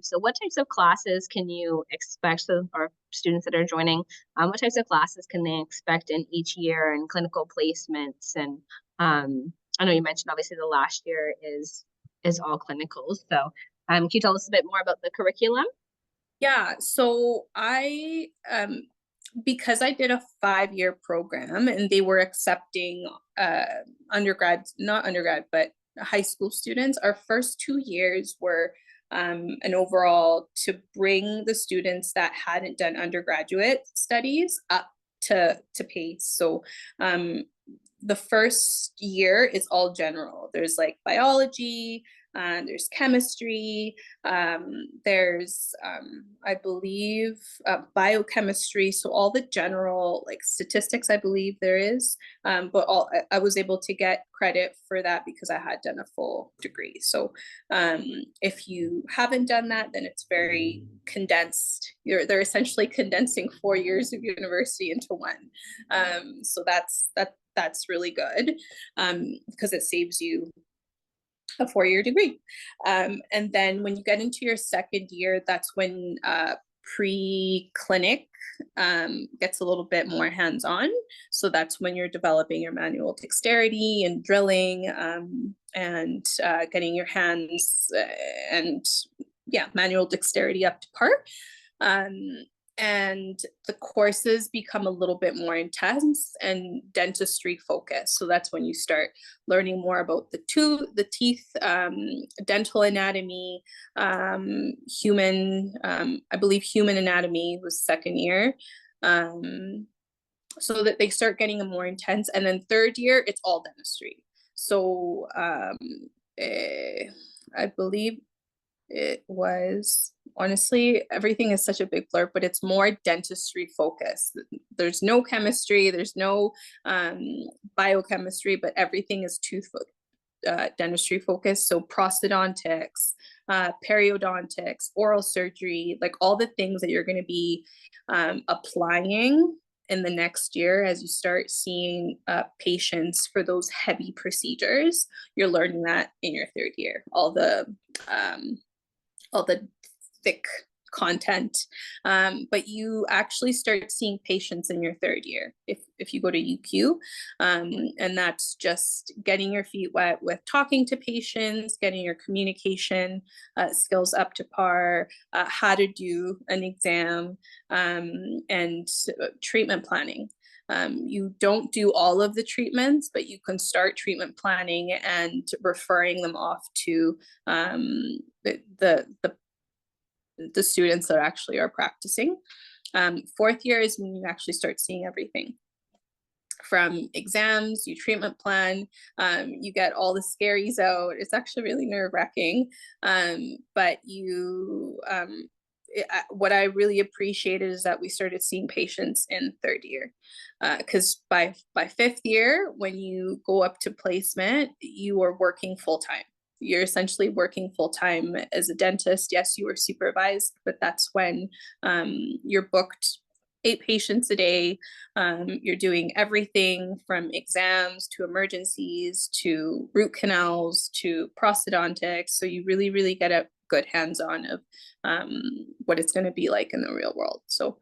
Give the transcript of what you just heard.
So what types of classes can you expect, so, or students that are joining, what types of classes can they expect in each year and clinical placements? And I know you mentioned obviously the last year is all clinicals. So can you tell us a bit more about the curriculum? Yeah, so because I did a 5-year program and they were accepting not undergrad, but high school students, our first 2 years were an overall to bring the students that hadn't done undergraduate studies up to pace. So the first year is all general. There's like biology, there's chemistry, there's I believe biochemistry, so all the general like statistics I believe there is, but I was able to get credit for that because I had done a full degree. So if you haven't done that, then it's very condensed. They're essentially condensing 4 years of university into one. So that's really good, because it saves you a 4-year degree. And then when you get into your second year, that's when pre-clinic gets a little bit more hands-on. So that's when you're developing your manual dexterity and drilling, and getting your hands and manual dexterity up to par. And the courses become a little bit more intense and dentistry focused. So that's when you start learning more about the teeth, dental anatomy, human, I believe human anatomy was second year. So that they start getting a more intense. And then third year, it's all dentistry. So I believe it was, honestly, everything is such a big blur, but it's more dentistry focused. There's no chemistry, there's no biochemistry, but everything is dentistry focused. So prosthodontics, periodontics, oral surgery, like all the things that you're going to be applying in the next year as you start seeing patients for those heavy procedures. You're learning that in your third year, all the thick content, but you actually start seeing patients in your third year if you go to UQ, and that's just getting your feet wet with talking to patients, getting your communication skills up to par, how to do an exam, and treatment planning. You don't do all of the treatments, but you can start treatment planning and referring them off to the students that actually are practicing. Fourth year is when you actually start seeing everything. From exams, you treatment plan, you get all the scaries out. It's actually really nerve-wracking, but what I really appreciated is that we started seeing patients in third year, because by fifth year, when you go up to placement, you are working full-time. You're essentially working full-time as a dentist. Yes, you are supervised, but that's when you're booked 8 patients a day. You're doing everything from exams to emergencies to root canals to prosthodontics. So you really, really get a good hands-on of what it's going to be like in the real world. So